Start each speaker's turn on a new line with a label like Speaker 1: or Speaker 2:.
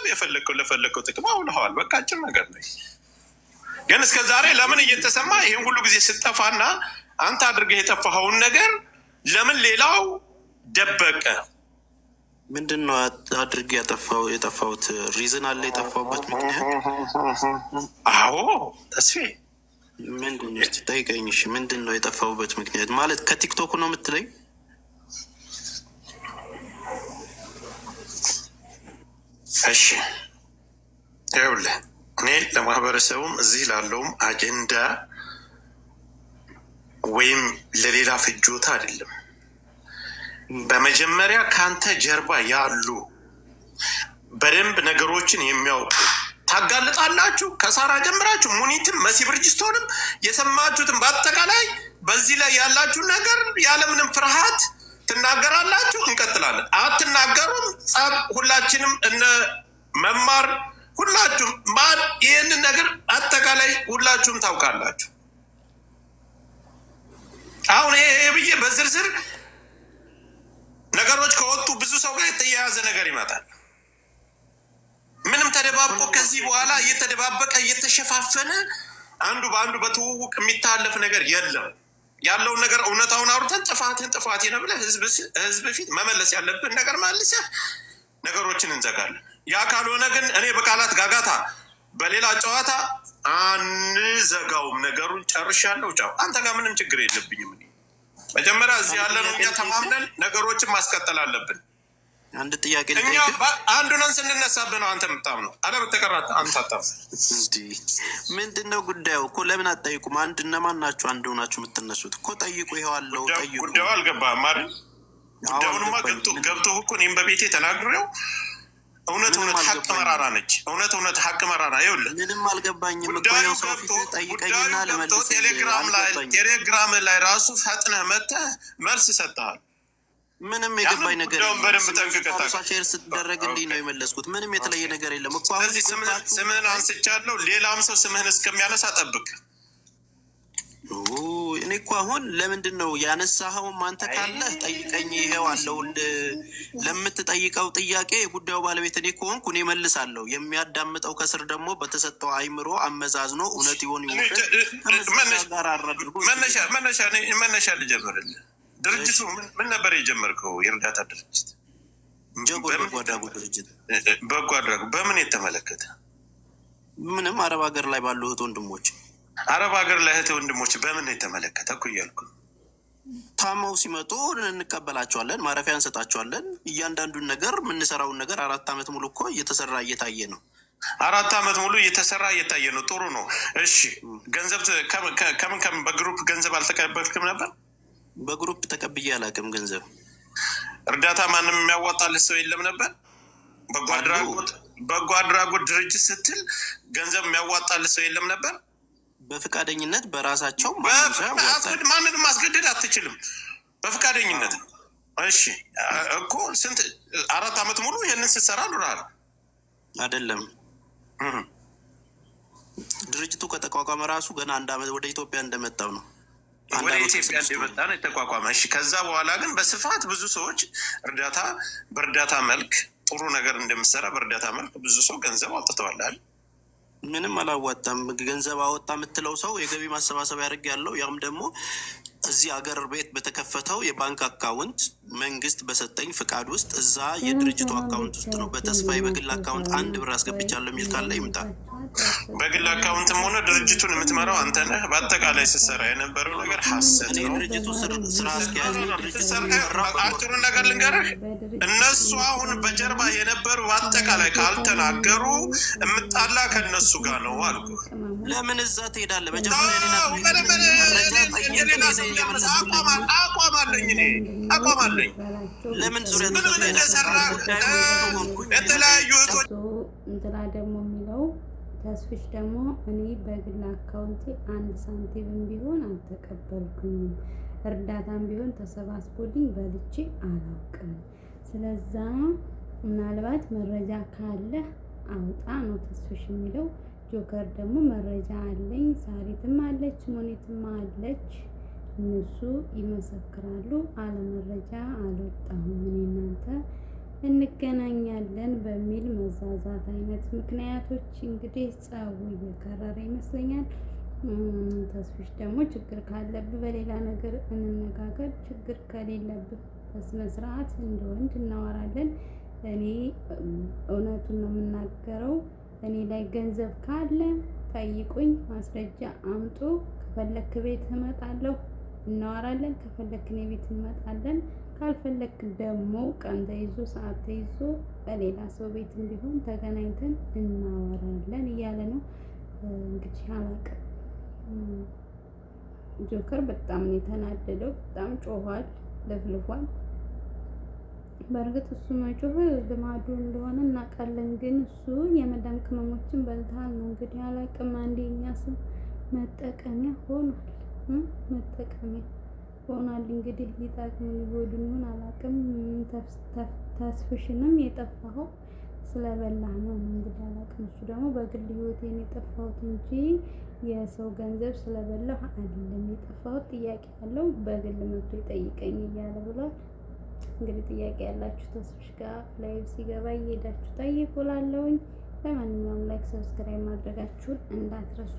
Speaker 1: የፈለከው ለፈለከው ጥቅም አውለዋል። በቃ አጭር ነገር ነው። ግን እስከ ዛሬ ለምን እየተሰማ ይሄን ሁሉ ጊዜ ስጠፋና አንተ አድርገህ የጠፋኸውን ነገር ለምን ሌላው ደበቀ?
Speaker 2: ምንድነው አድርገህ የጠፋሁት ሪዝን አለ? የጠፋሁበት ምክንያት?
Speaker 1: አዎ ተስፌ
Speaker 2: ምንድነው? እስቲ ጠይቀኝ። እሺ ምንድነው የጠፋሁበት ምክንያት? ማለት ከቲክቶክ ነው የምትለኝ?
Speaker 1: እሺ ይኸውልህ እኔ ለማህበረሰቡም እዚህ ላለውም አጀንዳ ወይም ለሌላ ፍጆታ አይደለም። በመጀመሪያ ካንተ ጀርባ ያሉ በደንብ ነገሮችን የሚያውቁ ታጋልጣላችሁ። ከሳራ ጀምራችሁ ሙኒትም መሲ ብርጅስቶንም የሰማችሁትን በአጠቃላይ በዚህ ላይ ያላችሁ ነገር ያለምንም ፍርሃት ትናገራላችሁ። እንቀጥላለን። አትናገሩም። ጸብ ሁላችንም እነ መማር ሁላችሁም ማን ይህንን ነገር አጠቃላይ ሁላችሁም ታውቃላችሁ። አሁን ይሄ ብዬ በዝርዝር ነገሮች ከወጡ ብዙ ሰው ጋር የተያያዘ ነገር ይመጣል። ምንም ተደባብቆ ከዚህ በኋላ እየተደባበቀ እየተሸፋፈነ አንዱ በአንዱ በትውውቅ የሚታለፍ ነገር የለም። ያለውን ነገር እውነታውን አውርተን ጥፋትን ጥፋት ነው ብለህ ህዝብ ፊት መመለስ ያለብን ነገር መልሰህ ነገሮችን እንዘጋለን። ያ ካልሆነ ግን እኔ በቃላት ጋጋታ በሌላ ጨዋታ አንዘጋውም። ነገሩን ጨርሻለሁ። ጫው አንተ ጋር ምንም ችግር የለብኝም። መጀመሪያ እዚህ ያለነው እኛ ተማምነን ነገሮችን ማስቀጠል አለብን።
Speaker 2: አንድ ጥያቄ
Speaker 1: እኛ አንዱን ስንነሳብህ ነው አንተ የምታምነው። አለ በተቀራት አንተ አታምነው።
Speaker 2: ምንድነው ጉዳዩ እኮ ለምን አትጠይቁም? አንድ እነማን ናችሁ? አንድ ሆናችሁ የምትነሱት እኮ ጠይቁ። ይኸው አለው ጠይቁ።
Speaker 1: ጉዳዩ አልገባህም አይደል? ጉዳዩንማ ገብቶ እኮ እኔም በቤቴ ተናግሬው እውነት ሀቅ መራራ ነች። እውነት ሀቅ መራራ። ይኸውልህ
Speaker 2: ምንም አልገባኝም። ጉዳዩ ገብቶ ጠይቀኝና ለመልስ።
Speaker 1: ቴሌግራም ላይ ራሱ ፈጥነህ መተህ መልስ ሰጥተሃል።
Speaker 2: ምንም የገባኝ ነገር ሼር ስትደረግ እንዲህ ነው የመለስኩት። ምንም የተለየ ነገር የለም እኮ።
Speaker 1: ስለዚህ ስምህን አንስቻለሁ። ሌላም ሰው ስምህን እስከሚያነሳ ጠብቅ።
Speaker 2: እኔ እኮ አሁን ለምንድን ነው ያነሳኸውም? አንተ ካለህ ጠይቀኝ። ይሄው አለው ለምትጠይቀው ጥያቄ የጉዳዩ ባለቤት እኔ ከሆንኩ እኔ መልሳለሁ። የሚያዳምጠው ከስር ደግሞ በተሰጠው አይምሮ አመዛዝኖ እውነት ይሆን ጋር አድርጎ
Speaker 1: መነሻ ልጀምርልህ። ድርጅቱ ምን ነበር የጀመርከው? የእርዳታ ድርጅት
Speaker 2: በጎ አድራጎት ድርጅት።
Speaker 1: በጎ አድራጎት በምን የተመለከተ?
Speaker 2: ምንም አረብ ሀገር ላይ ባሉ እህት ወንድሞች
Speaker 1: አረብ ሀገር ላይ እህት ወንድሞች በምን የተመለከተ እኮ እያልኩ።
Speaker 2: ታመው ሲመጡ እንቀበላቸዋለን፣ ማረፊያ እንሰጣቸዋለን። እያንዳንዱን ነገር የምንሰራውን ነገር 4 ዓመት ሙሉ እኮ እየተሰራ እየታየ ነው።
Speaker 1: 4 ዓመት ሙሉ እየተሰራ እየታየ ነው። ጥሩ ነው። እሺ ገንዘብ ከምን በግሩፕ ገንዘብ አልተቀበልክም ነበር?
Speaker 2: በግሩፕ ተቀብዬ አላውቅም ገንዘብ።
Speaker 1: እርዳታ ማንም የሚያዋጣልህ ሰው የለም ነበር? በጎ አድራጎት ድርጅት ስትል ገንዘብ የሚያዋጣልህ ሰው የለም ነበር?
Speaker 2: በፍቃደኝነት በራሳቸው
Speaker 1: ማንንም ማስገደድ አትችልም። በፍቃደኝነት ነው። እሺ እኮ ስንት 4 ዓመት ሙሉ ይህንን ስትሰራ ኑረሃል
Speaker 2: አይደለም? ድርጅቱ ከተቋቋመ ራሱ ገና 1 ዓመት ወደ ኢትዮጵያ እንደመጣው ነው።
Speaker 1: ወደ ኢትዮጵያ እንደመጣ ነው የተቋቋመ። እሺ ከዛ በኋላ ግን በስፋት ብዙ ሰዎች በእርዳታ መልክ ጥሩ ነገር እንደምሰራ በእርዳታ መልክ ብዙ ሰው ገንዘብ አውጥተዋል።
Speaker 2: ምንም አላዋጣም። ገንዘብ አወጣ የምትለው ሰው የገቢ ማሰባሰብ ያደርግ ያለው ያም ደግሞ እዚህ አገር ቤት በተከፈተው የባንክ አካውንት መንግስት በሰጠኝ ፍቃድ ውስጥ እዛ የድርጅቱ አካውንት ውስጥ ነው። በተስፋዬ በግል አካውንት 1 ብር አስገብቻለሁ የሚል ካለ ይምጣ።
Speaker 1: በግል አካውንትም ሆነ ድርጅቱን የምትመራው አንተ ነህ። በአጠቃላይ ስትሰራ የነበረው ነገር ሀሰት ነው።
Speaker 2: ድርጅቱ ስራ አስኪያጅ
Speaker 1: አጭሩን ነገር ልንገርህ። እነሱ አሁን በጀርባ የነበሩ በአጠቃላይ ካልተናገሩ የምጣላ ከእነሱ ጋር ነው አልኩ።
Speaker 2: ለምን እዛ ትሄዳለህ?
Speaker 1: አቋም አለኝ።
Speaker 2: ለምን ዙሪያ
Speaker 1: እንደሰራ የተለያዩ
Speaker 3: እንትና ደግሞ የሚለው ተስፍሽ ደግሞ እኔ በግል አካውንቴ 1 ሳንቲምም ቢሆን አልተቀበልኩኝም። እርዳታም ቢሆን ተሰባስቦልኝ በልቼ አላውቅም። ስለዛ ምናልባት መረጃ ካለ አውጣ ነው ተስፍሽ የሚለው። ጆከር ደግሞ መረጃ አለኝ፣ ሳሪትም አለች፣ ሞኔትም አለች፣ እነሱ ይመሰክራሉ። አለመረጃ አልወጣሁም። እኔ እናንተ እንገናኛለን በሚል መዛዛት አይነት ምክንያቶች እንግዲህ ጸቡ እየከረረ ይመስለኛል። ተስፍሽ ደግሞ ችግር ካለብህ በሌላ ነገር እንነጋገር፣ ችግር ከሌለብህ በስነ ስርዓት እንደ ወንድ እናወራለን። እኔ እውነቱን ነው የምናገረው። እኔ ላይ ገንዘብ ካለ ጠይቁኝ፣ ማስረጃ አምጡ። ከፈለክ ቤት እመጣለሁ፣ እናወራለን። ከፈለክ እኔ ቤት እንመጣለን። ካልፈለክ ደግሞ ቀን ተይዞ ሰዓት ተይዞ በሌላ ሰው ቤት እንዲሆን ተገናኝተን እናወራለን እያለ ነው እንግዲህ አላውቅም። ጆከር በጣም ነው የተናደደው። በጣም ጮኋል፣ ለፍልፏል። በእርግጥ እሱ መጮህ ልማዱ እንደሆነ እናውቃለን። ግን እሱ የመዳም ቅመሞችን በልተሃል ነው እንግዲህ አላውቅም። አንደኛ ስም መጠቀሚያ ሆኗል፣ መጠቀሚያ ሆኗል። እንግዲህ ሊጠቅም ሊጎዱን ይሆን አላውቅም። ተስፍሽንም የጠፋኸው ስለበላህ ነው እንግዲህ አላውቅም። እሱ ደግሞ በግል ህይወቴን የጠፋሁት እንጂ የሰው ገንዘብ ስለበላሁ አይደለም የጠፋሁት። ጥያቄ ያለው በግል መጥቶ ይጠይቀኝ እያለ ብሏል። እንግዲህ ጥያቄ ያላችሁ ተስፍሽ ጋር ላይቭ ሲገባ እየሄዳችሁ ጠይቁላለሁኝ። ለማንኛውም ላይክ፣ ሰብስክራይብ ማድረጋችሁን እንዳትረሱ።